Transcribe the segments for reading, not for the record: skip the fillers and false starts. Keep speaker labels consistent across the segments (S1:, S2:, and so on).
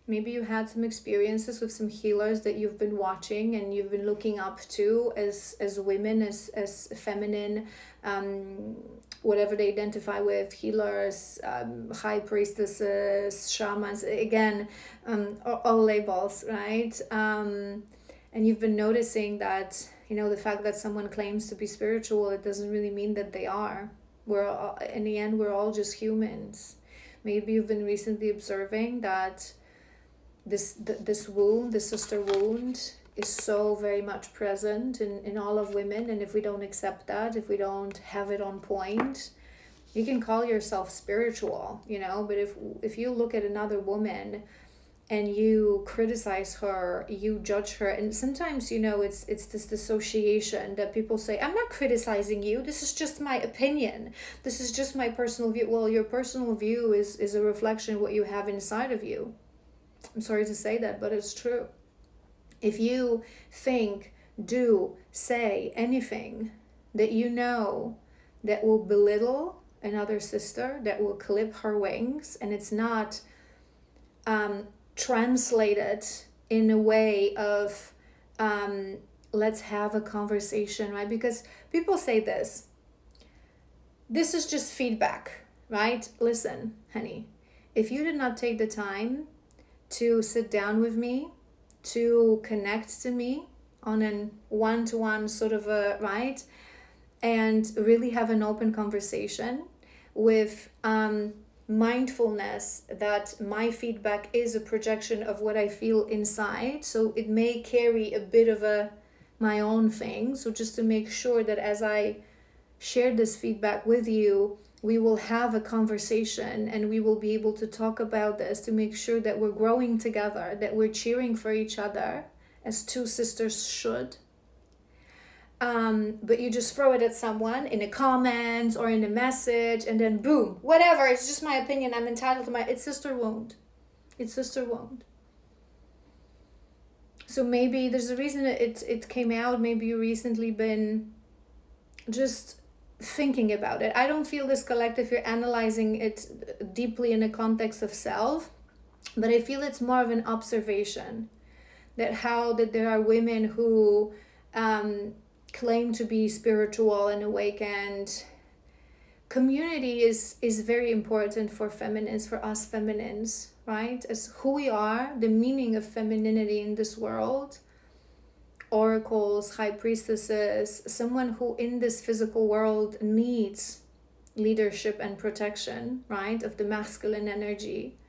S1: Maybe you had some experiences with some healers that you've been watching and you've been looking up to as women, as feminine, um, whatever they identify with, healers, high priestesses, shamans, again, all labels, right? And you've been noticing that, the fact that someone claims to be spiritual, it doesn't really mean that they are. We're all, in the end, we're all just humans. Maybe you've been recently observing that this wound, the sister wound, is so very much present in all of women. And if we don't accept that, if we don't have it on point, you can call yourself spiritual, but if you look at another woman and you criticize her, you judge her, and sometimes, it's this dissociation that people say, I'm not criticizing you, this is just my opinion, this is just my personal view. Well, your personal view is a reflection of what you have inside of you. I'm sorry to say that, but it's true. If you think, do, say anything that that will belittle another sister, that will clip her wings, and it's not translated in a way of let's have a conversation, right? Because people say this is just feedback, right? Listen, honey, if you did not take the time to sit down with me, to connect to me on an one-to-one sort of a, right? And really have an open conversation with mindfulness that my feedback is a projection of what I feel inside. So it may carry a bit of my own thing. So just to make sure that as I share this feedback with you, we will have a conversation and we will be able to talk about this to make sure that we're growing together, that we're cheering for each other as two sisters should. But you just throw it at someone in a comment or in a message and then boom, whatever, it's just my opinion, I'm entitled to it's sister wound. It's sister wound. So maybe there's a reason it came out. Maybe you recently been just thinking about it. I don't feel this collective, you're analyzing it deeply in the context of self, but I feel it's more of an observation that there are women who claim to be spiritual and awakened. Community is very important for feminines, for us feminines, right? As who we are, the meaning of femininity in this world. Oracles, high priestesses, someone who in this physical world needs leadership and protection, right, of the masculine energy.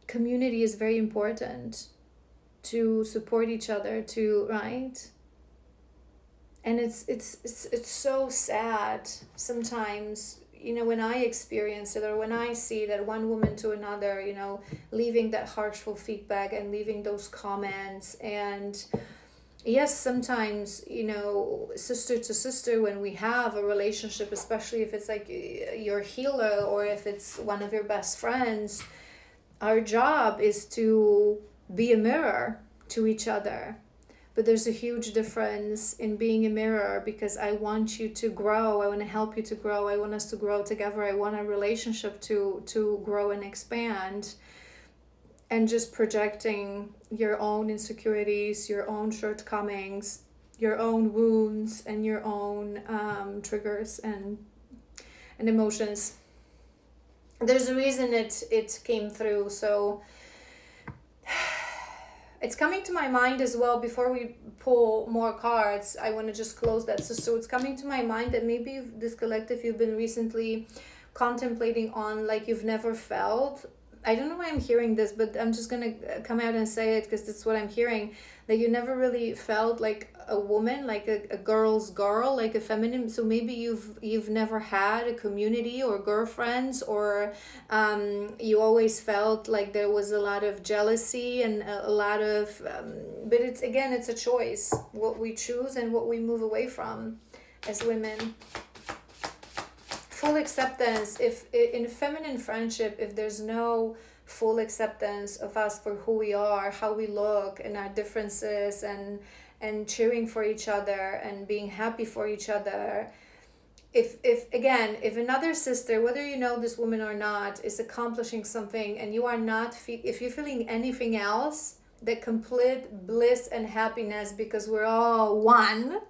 S1: Community is very important to support each other, right? And it's so sad sometimes, when I experience it, or when I see that one woman to another, leaving that harshful feedback and leaving those comments. And yes, sometimes, sister to sister, when we have a relationship, especially if it's like your healer or if it's one of your best friends, our job is to be a mirror to each other. But there's a huge difference in being a mirror, because I want you to grow. I want to help you to grow. I want us to grow together. I want our relationship to grow and expand. And just projecting your own insecurities, your own shortcomings, your own wounds, and your own triggers and emotions. There's a reason it came through. So it's coming to my mind as well. Before we pull more cards, I want to just close that. So it's coming to my mind that maybe this collective you've been recently contemplating on, like you've never felt. I don't know why I'm hearing this, but I'm just going to come out and say it because that's what I'm hearing. That you never really felt like a woman, like a girl's girl, like a feminine. So maybe you've never had a community or girlfriends, or you always felt like there was a lot of jealousy and a lot of but it's a choice, what we choose and what we move away from as women. Full acceptance. If in feminine friendship, if there's no full acceptance of us for who we are, how we look, and our differences, and cheering for each other and being happy for each other, if another sister, whether you know this woman or not, is accomplishing something and you are not, if you're feeling anything else, the complete bliss and happiness because we're all one,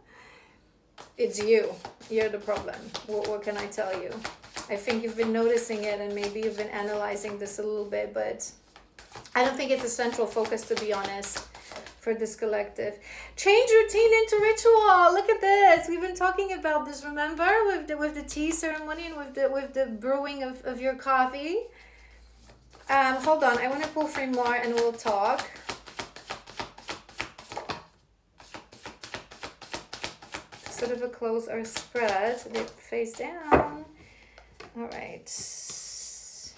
S1: it's you. You're the problem. What can I tell you? I think you've been noticing it and maybe you've been analyzing this a little bit, but I don't think it's a central focus, to be honest, for this collective. Change routine into ritual. Look at this. We've been talking about this, remember, with the tea ceremony and with the brewing of your coffee. Hold on, I want to pull 3 more and we'll talk. Sort of a close or spread, so they face down. All right.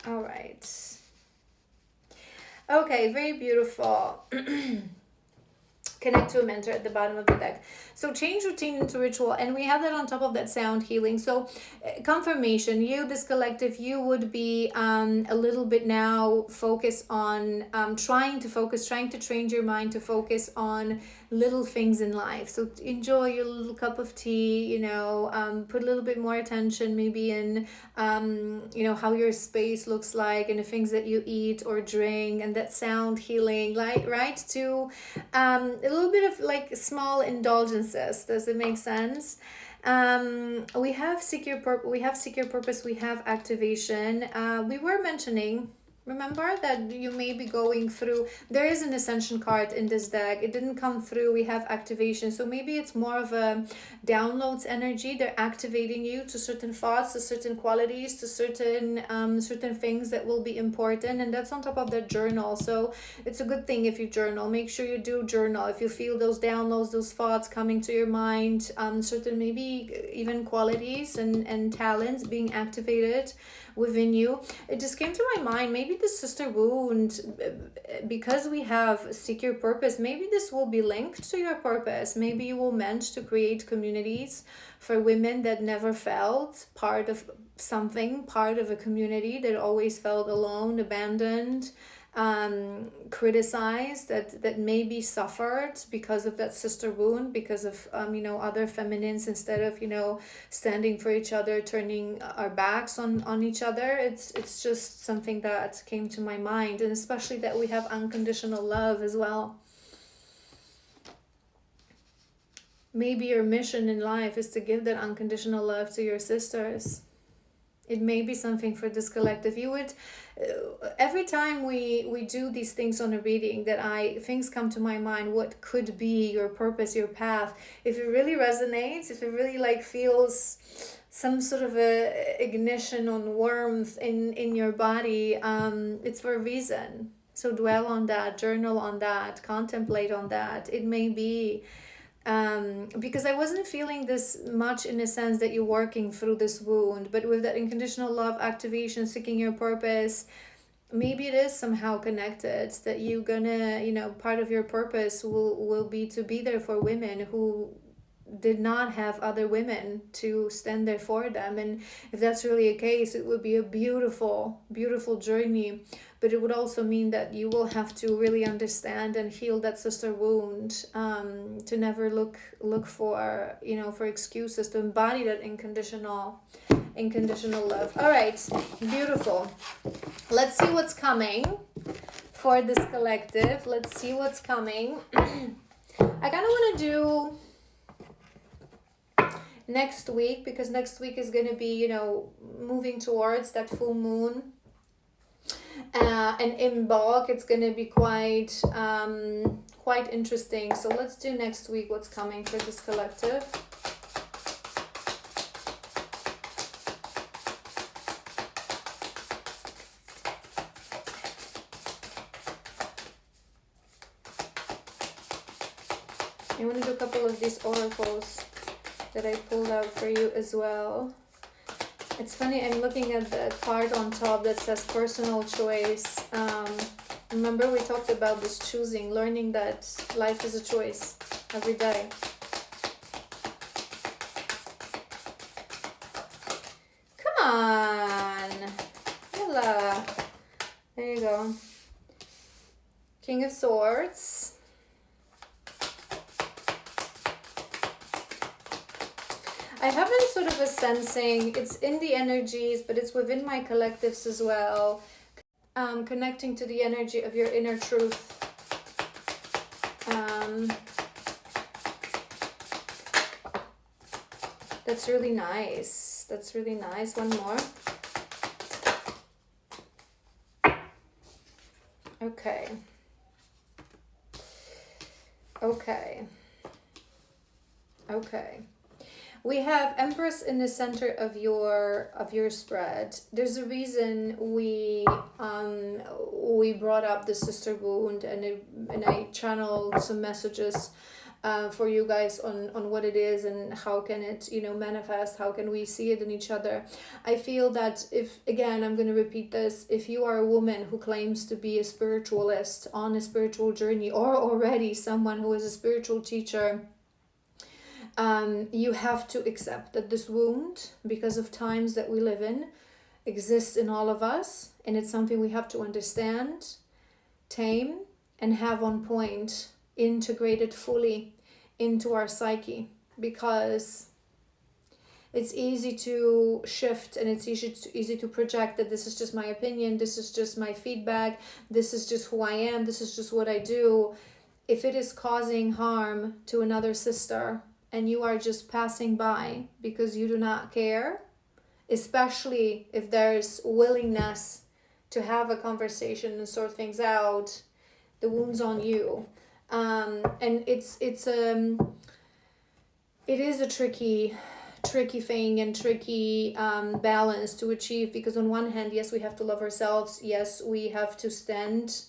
S1: All right. Okay, very beautiful. Connect to a mentor at the bottom of the deck. So change routine into ritual, and we have that on top of that sound healing. So confirmation, you, this collective, you would be a little bit now focused on trying to train your mind to focus on little things in life. So enjoy your little cup of tea, you know, put a little bit more attention maybe in you know, how your space looks like and the things that you eat or drink, and that sound healing, like, right, to a little bit of like small indulgences. Does it make sense? We have secure purpose, we have activation. We were mentioning, remember that you may be going through, there is an ascension card in this deck. It didn't come through. We have activation. So maybe it's more of a downloads energy. They're activating you to certain thoughts, to certain qualities, to certain things that will be important. And that's on top of the journal. So it's a good thing if you journal. Make sure you do journal. If you feel those downloads, those thoughts coming to your mind, certain maybe even qualities and talents being activated within you. It just came to my mind, maybe the sister wound, because we have secure purpose, maybe this will be linked to your purpose. Maybe you were meant to create communities for women that never felt part of something, part of a community, that always felt alone, abandoned, criticized, that maybe suffered because of that sister wound, because of you know, other feminines, instead of, you know, standing for each other, turning our backs on each other. It's just something that came to my mind, and especially that we have unconditional love as well. Maybe your mission in life is to give that unconditional love to your sisters. It may be something for this collective. You would, every time we do these things on a reading, things come to my mind. What could be your purpose, your path? If it really resonates, if it really like feels some sort of a ignition on warmth in your body, it's for a reason. So dwell on that, journal on that, contemplate on that. It may be because I wasn't feeling this much in the sense that you're working through this wound, but with that unconditional love activation, seeking your purpose, maybe it is somehow connected, that you're gonna, you know, part of your purpose will be to be there for women who did not have other women to stand there for them. And if that's really a case, it would be a beautiful journey. But it would also mean that you will have to really understand and heal that sister wound, to never look for, you know, for excuses, to embody that unconditional love. All right, beautiful. Let's see what's coming for this collective. Let's see what's coming. I kind of want to do next week, because next week is going to be, you know, moving towards that full moon. And in bulk, it's going to be quite interesting. So let's do next week what's coming for this collective. I want to do a couple of these oracles that I pulled out for you as well. It's funny, I'm looking at the card on top that says personal choice. Remember we talked about this choosing, learning that life is a choice every day. Come on. Ella. There you go. King of Swords. I have been sort of a sensing, it's in the energies, but it's within my collectives as well. Connecting to the energy of your inner truth. That's really nice. That's really nice. One more. Okay. Okay. Okay. We have Empress in the center of your spread. There's a reason we brought up the sister wound, and I channeled some messages for you guys on what it is and how can it, you know, manifest, how can we see it in each other. I feel that if, again, I'm going to repeat this, if you are a woman who claims to be a spiritualist on a spiritual journey, or already someone who is a spiritual teacher, you have to accept that this wound, because of times that we live in, exists in all of us, and it's something we have to understand, tame, and have on point, integrated fully into our psyche, because it's easy to shift and it's easy to project that this is just my opinion, this is just my feedback, this is just who I am, this is just what I do. If it is causing harm to another sister and you are just passing by because you do not care, especially if there's willingness to have a conversation and sort things out, the wound's on you. And it is a tricky thing and tricky balance to achieve, because on one hand, yes, we have to love ourselves, yes, we have to stand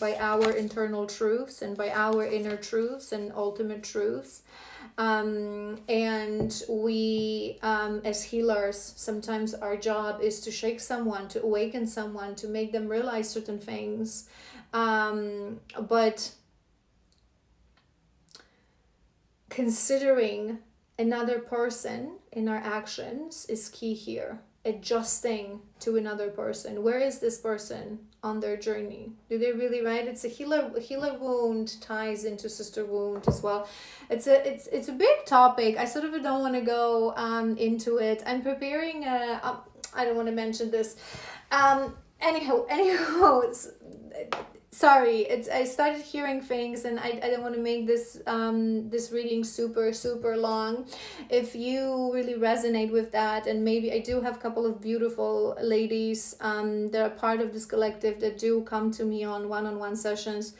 S1: by our internal truths and by our inner truths and ultimate truths, and we as healers, sometimes our job is to shake someone, to awaken someone, to make them realize certain things, but considering another person in our actions is key here. Adjusting to another person. Where is this person on their journey? Do they really, right? It's a healer wound ties into sister wound as well. It's a big topic. I sort of don't want to go into it. I'm preparing I don't want to mention this. Anyhow, sorry, I started hearing things, and I don't want to make this this reading super long. If you really resonate with that, and maybe I do have a couple of beautiful ladies that are part of this collective that do come to me on one-on-one sessions.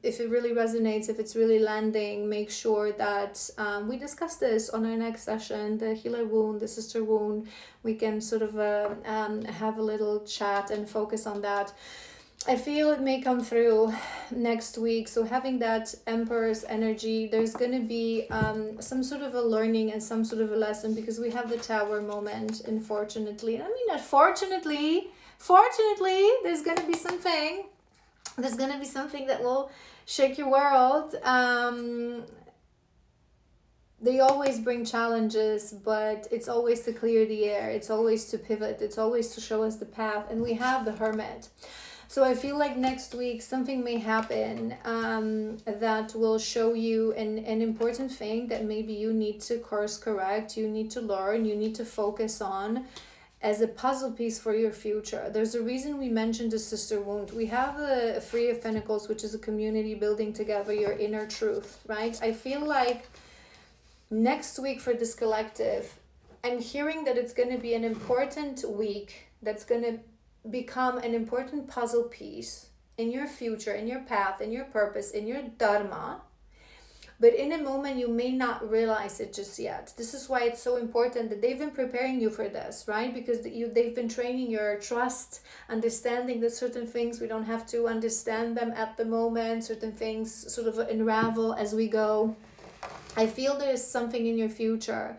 S1: If it really resonates, if it's really landing, make sure that we discuss this on our next session, the healer wound, the sister wound. We can sort of have a little chat and focus on that. I feel it may come through next week. So having that Emperor's energy, there's going to be some sort of a learning and some sort of a lesson, because we have the Tower moment, unfortunately. I mean, not fortunately, there's going to be something. There's going to be something that will shake your world. They always bring challenges, but it's always to clear the air. It's always to pivot. It's always to show us the path. And we have the Hermit. So I feel like next week something may happen that will show you an important thing that maybe you need to course correct, you need to learn, you need to focus on as a puzzle piece for your future. There's a reason we mentioned the sister wound. We have the Three of Pentacles, which is a community building together your inner truth, right? I feel like next week for this collective, I'm hearing that it's going to be an important week that's going to become an important puzzle piece in your future, in your path, in your purpose, in your dharma. But in a moment, you may not realize it just yet. This is why it's so important that they've been preparing you for this, right? Because they've been training your trust, understanding that certain things, we don't have to understand them at the moment. Certain things sort of unravel as we go. I feel there is something in your future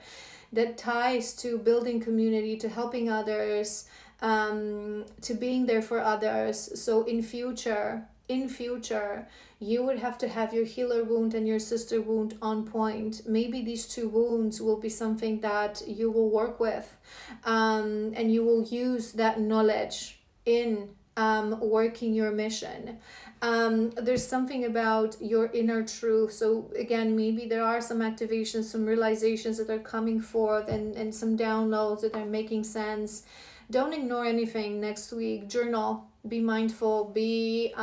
S1: that ties to building community, to helping others, to being there for others. So in future, you would have to have your healer wound and your sister wound on point. Maybe these two wounds will be something that you will work with, and you will use that knowledge in working your mission. There's something about your inner truth. So again, maybe there are some activations, some realizations that are coming forth, and some downloads that are making sense. Don't ignore anything next week. Journal. Be mindful. Be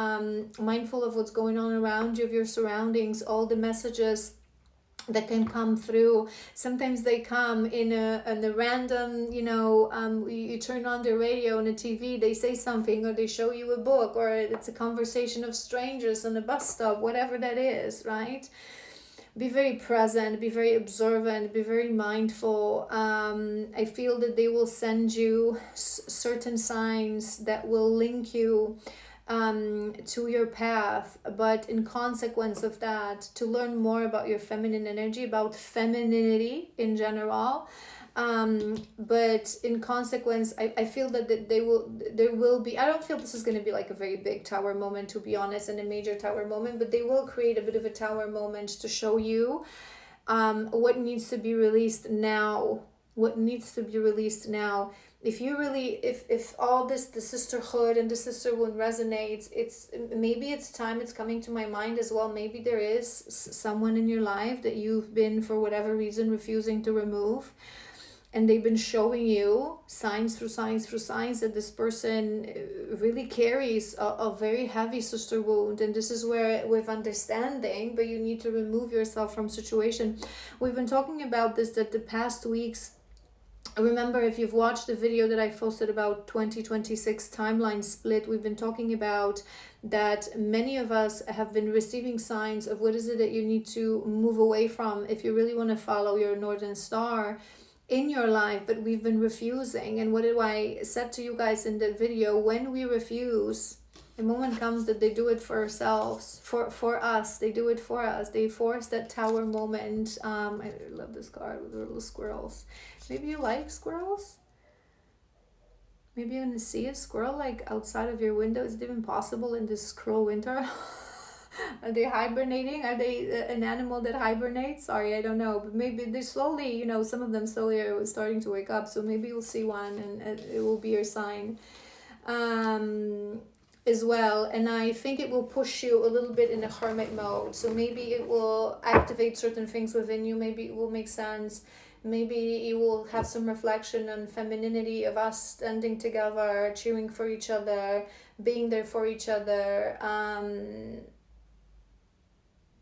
S1: mindful of what's going on around you, of your surroundings, all the messages that can come through. Sometimes they come in a random, you turn on the radio and the TV, they say something, or they show you a book, or it's a conversation of strangers on a bus stop, whatever that is, right? Be very present, be very observant, be very mindful. I feel that they will send you certain signs that will link you to your path, but in consequence of that, to learn more about your feminine energy, about femininity in general. But in consequence, I feel that there will be, I don't feel this is going to be like a very big tower moment, to be honest, and a major tower moment, but they will create a bit of a tower moment to show you what needs to be released now. If you really, if all this, the sisterhood and the sisterhood resonates, it's time, it's coming to my mind as well. Maybe there is someone in your life that you've been, for whatever reason, refusing to remove. And they've been showing you signs that this person really carries a very heavy sister wound. And this is where, with understanding, but you need to remove yourself from situation. We've been talking about this, that the past weeks, remember, if you've watched the video that I posted about 2026 timeline split, we've been talking about that many of us have been receiving signs of what is it that you need to move away from if you really want to follow your Northern Star in your life, but we've been refusing. And what did I said to you guys in the video? When we refuse, the moment comes that they do it for ourselves, for us. They do it for us. They force that tower moment. I love this card with the little squirrels. Maybe you like squirrels? Maybe you're gonna see a squirrel like outside of your window. Is it even possible in this cruel winter? Are they hibernating? Are they an animal that hibernates? Sorry, I don't know. But maybe they're slowly, some of them slowly are starting to wake up. So maybe you'll see one and it will be your sign as well. And I think it will push you a little bit in a hermit mode. So maybe it will activate certain things within you. Maybe it will make sense. Maybe you will have some reflection on femininity, of us standing together, cheering for each other, being there for each other.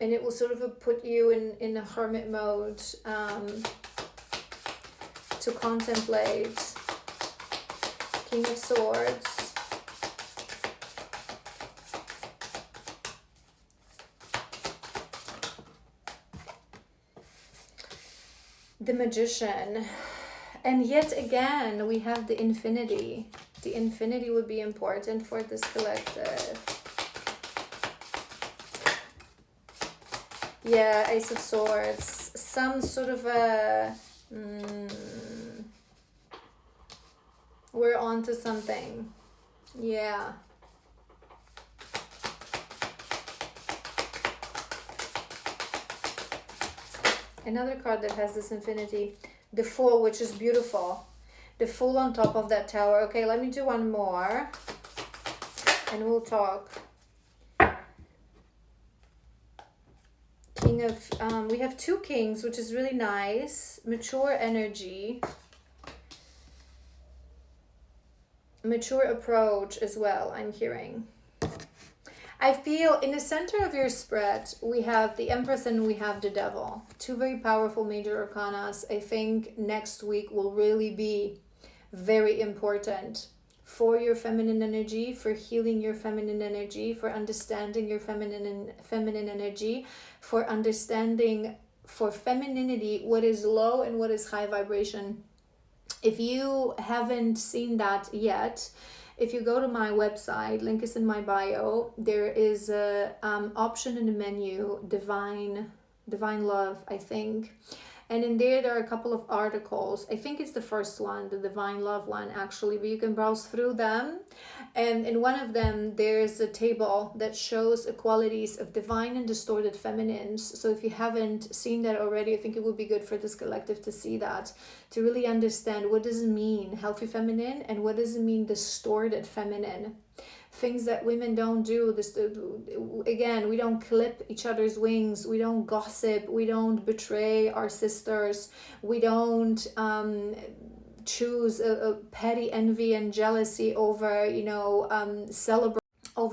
S1: And it will sort of put you in a hermit mode to contemplate. King of Swords. The Magician. And yet again, we have the Infinity. The Infinity would be important for this collective. Yeah, Ace of Swords. Some sort of a... we're on to something. Yeah. Another card that has this Infinity. The Fool, which is beautiful. The Fool on top of that tower. Okay, let me do one more. And we'll talk. King of... we have two kings, which is really nice. Mature energy. Mature approach as well, I'm hearing. I feel in the center of your spread, we have the Empress and we have the Devil. Two very powerful major arcanas. I think next week will really be very important for your feminine energy, for healing your feminine energy, for understanding your feminine energy, for understanding for femininity what is low and what is high vibration. If you haven't seen that yet, if you go to my website, link is in my bio, there is a option in the menu, Divine Love, I think. And in there are a couple of articles. I think it's the first one, the Divine Love one, actually, but you can browse through them. And in one of them, there's a table that shows qualities of divine and distorted feminines. So if you haven't seen that already, I think it would be good for this collective to see that, to really understand what does it mean, healthy feminine, and what does it mean, distorted feminine. things that women don't do. This, again, we don't clip each other's wings, we don't gossip, we don't betray our sisters, we don't choose a petty envy and jealousy over,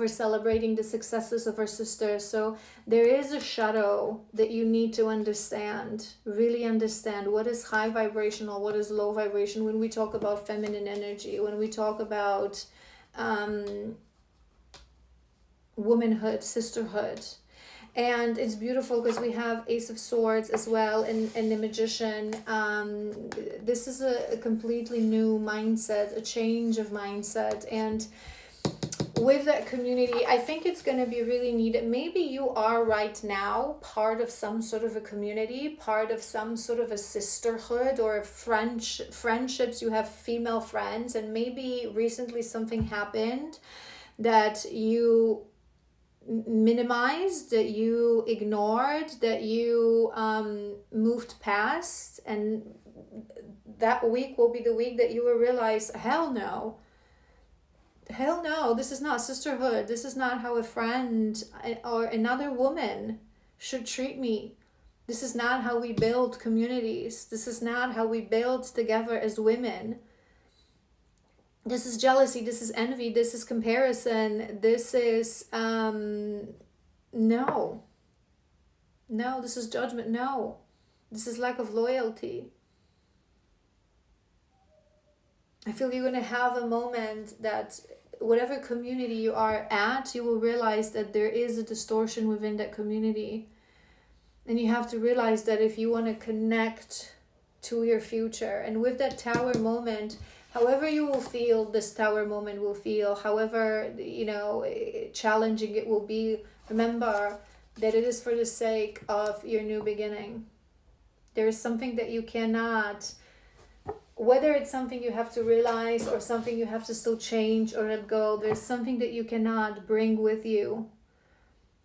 S1: celebrating the successes of our sisters. So there is a shadow that you need to understand, really understand what is high vibrational, what is low vibration when we talk about feminine energy, when we talk about womanhood, sisterhood. And it's beautiful because we have Ace of Swords as well, and the Magician. This is a completely new mindset, a change of mindset. And with that community, I think it's going to be really needed. Maybe you are right now part of some sort of a community, part of some sort of a sisterhood or friendships. You have female friends, and maybe recently something happened that you minimized, that you ignored, that you moved past, and that week will be the week that you will realize, hell no, this is not sisterhood. This is not how a friend or another woman should treat me. This is not how we build communities. This is not how we build together as women. This is jealousy, this is envy, this is comparison, this is no, this is judgment, no, this is lack of loyalty. I feel you're going to have a moment that whatever community you are at, you will realize that there is a distortion within that community. And you have to realize that if you want to connect to your future, and with that Tower moment, however you will feel, this Tower moment will feel, however, challenging it will be, remember that it is for the sake of your new beginning. There is something that you cannot, whether it's something you have to realize or something you have to still change or let go, there's something that you cannot bring with you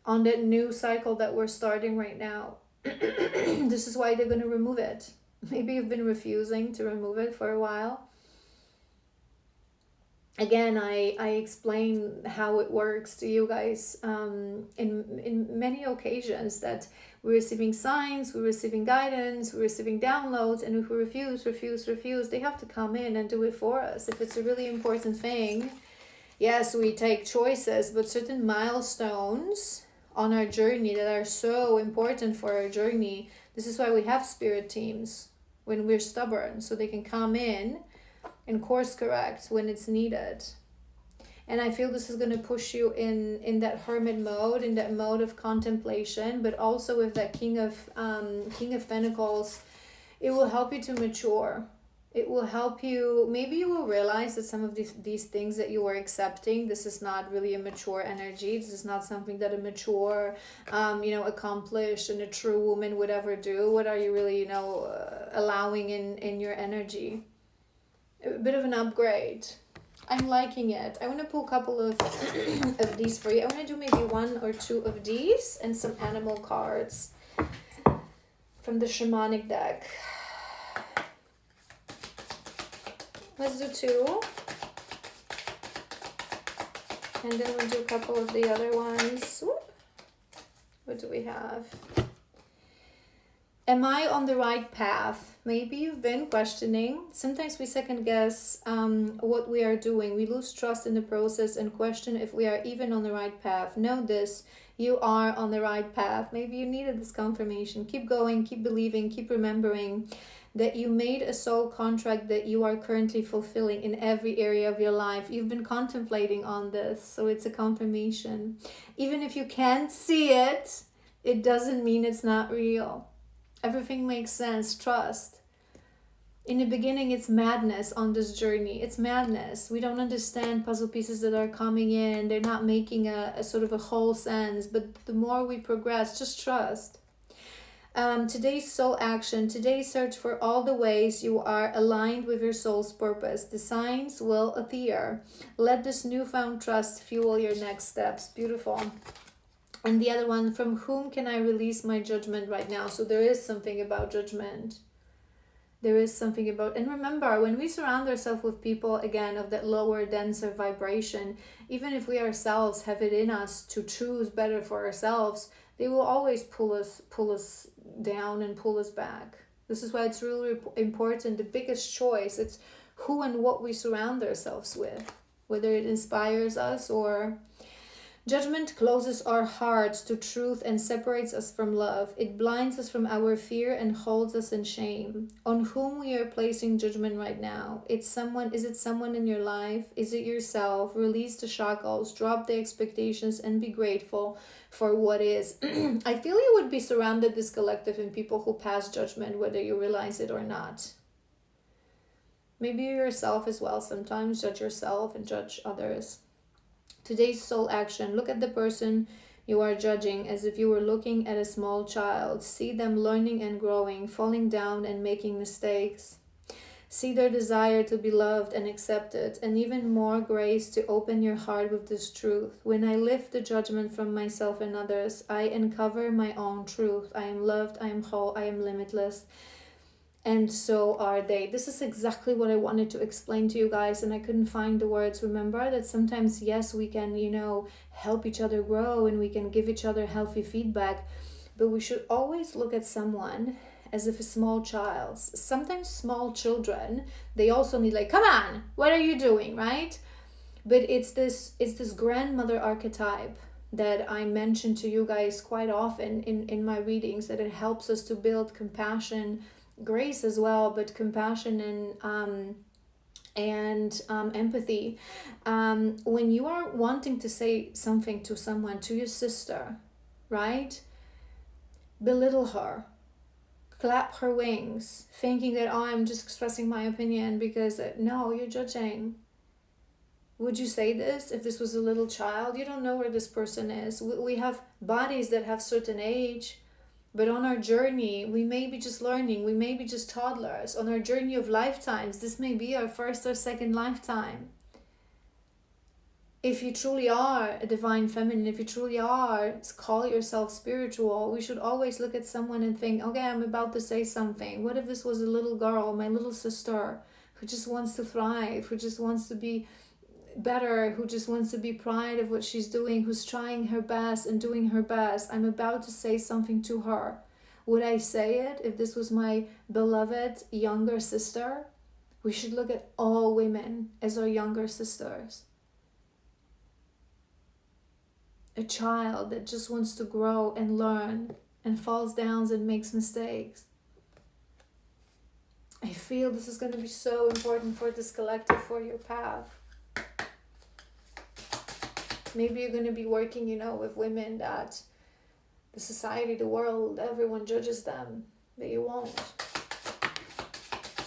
S1: on that new cycle that we're starting right now. This is why they're going to remove it. Maybe you've been refusing to remove it for a while. Again, I explain how it works to you guys in many occasions, that we're receiving signs, we're receiving guidance, we're receiving downloads, and if we refuse, they have to come in and do it for us. If it's a really important thing, yes, we take choices, but certain milestones on our journey that are so important for our journey, this is why we have spirit teams when we're stubborn, so they can come in and course correct when it's needed. And I feel this is going to push you in that hermit mode, in that mode of contemplation, but also with that King of Pentacles, it will help you to mature. It will help you, maybe you will realize that some of these things that you are accepting, this is not really a mature energy. This is not something that a mature, accomplished and a true woman would ever do. What are you really, allowing in your energy? A bit of an upgrade. I'm liking it. I want to pull a couple of these for you. I want to do maybe one or two of these and some animal cards from the shamanic deck. Let's do two. And then we'll do a couple of the other ones. Whoop. What do we have? Am I on the right path? Maybe you've been questioning. Sometimes we second guess what we are doing. We lose trust in the process and question if we are even on the right path. Know this, you are on the right path. Maybe you needed this confirmation. Keep going, keep believing, keep remembering that you made a soul contract that you are currently fulfilling in every area of your life. You've been contemplating on this, so it's a confirmation. Even if you can't see it, it doesn't mean it's not real. Everything makes sense. Trust. In the beginning, it's madness on this journey. It's madness. We don't understand puzzle pieces that are coming in. They're not making a sort of a whole sense. But the more we progress, just trust. Today's soul action. Today's search for all the ways you are aligned with your soul's purpose. The signs will appear. Let this newfound trust fuel your next steps. Beautiful. And the other one, from whom can I release my judgment right now? So there is something about judgment. There is something about, and remember, when we surround ourselves with people, again, of that lower, denser vibration, even if we ourselves have it in us to choose better for ourselves, they will always pull us down and pull us back. This is why it's really important. The biggest choice, it's who and what we surround ourselves with, whether it inspires us or... Judgment closes our hearts to truth and separates us from love. It blinds us from our fear and holds us in shame. On whom we are placing judgment right now? Is it someone in your life? Is it yourself? Release the shackles, drop the expectations, and be grateful for what is. I feel you would be surrounded, this collective, in people who pass judgment, whether you realize it or not. Maybe you yourself as well sometimes judge yourself and judge others. Today's soul action. Look at the person you are judging as if you were looking at a small child. See them learning and growing, falling down and making mistakes. See their desire to be loved and accepted, and even more grace to open your heart with this truth. When I lift the judgment from myself and others, I uncover my own truth. I am loved, I am whole, I am limitless. And so are they. This is exactly what I wanted to explain to you guys, and I couldn't find the words. Remember that sometimes, yes, we can, help each other grow and we can give each other healthy feedback, but we should always look at someone as if a small child. Sometimes small children, they also need come on, what are you doing, right? But it's this grandmother archetype that I mention to you guys quite often in my readings, that it helps us to build compassion, grace as well, but compassion and empathy. When you are wanting to say something to someone, to your sister, right? Belittle her, clap her wings, thinking that, oh, I'm just expressing my opinion because no, you're judging. Would you say this if this was a little child? You don't know where this person is. We have bodies that have certain age. But on our journey, we may be just learning. We may be just toddlers. On our journey of lifetimes, this may be our first or second lifetime. If you truly are a divine feminine, if you truly are, call yourself spiritual, we should always look at someone and think, okay, I'm about to say something. What if this was a little girl, my little sister, who just wants to thrive, who just wants to be better, who just wants to be proud of what she's doing, who's trying her best and doing her best. I'm about to say something to her. Would I say it if this was my beloved younger sister? We should look at all women as our younger sisters. A child that just wants to grow and learn and falls down and makes mistakes. I feel this is going to be so important for this collective, for your path. Maybe you're going to be working, with women that the society, the world, everyone judges them, but you won't.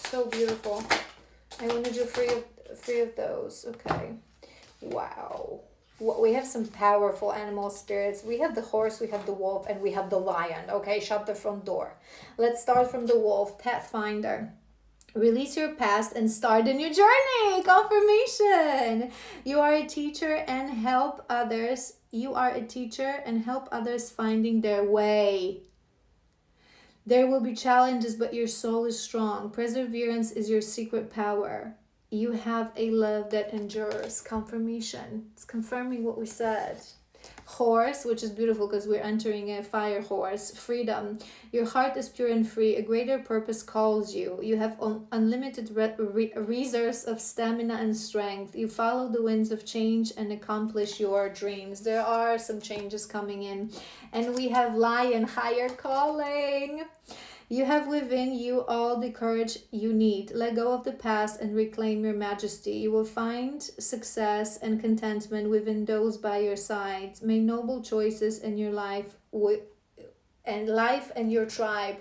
S1: So beautiful. I want to do three of those. Okay. Wow. We have some powerful animal spirits. We have the horse, we have the wolf, and we have the lion. Okay, shut the front door. Let's start from the wolf, Pathfinder. Release your past and start a new journey. Confirmation. You are a teacher and help others. You are a teacher and help others finding their way. There will be challenges, but your soul is strong. Perseverance is your secret power. You have a love that endures. Confirmation. It's confirming what we said. Horse, which is beautiful because we're entering a fire horse. Freedom. Your heart is pure and free. A greater purpose calls you. You have unlimited reserves of stamina and strength. You follow the winds of change and accomplish your dreams. There are some changes coming in. And we have Lion, higher calling. You have within you all the courage you need. Let go of the past and reclaim your majesty. You will find success and contentment within those by your side. Make noble choices in your life and your tribe.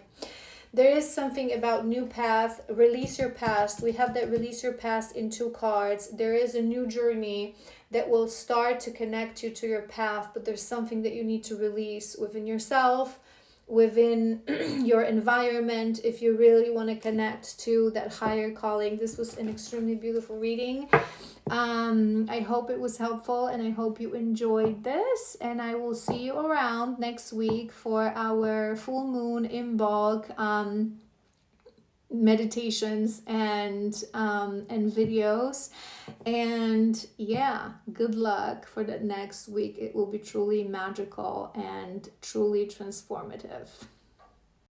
S1: There is something about new path. Release your past. We have that release your past in 2 cards. There is a new journey that will start to connect you to your path, but there's something that you need to release within yourself, within your environment, if you really want to connect to that higher calling. This was an extremely beautiful reading. I hope it was helpful and I hope you enjoyed this, and I will see you around next week for our full moon in Bog. meditations and videos. And yeah, good luck for that next week. It will be truly magical and truly transformative.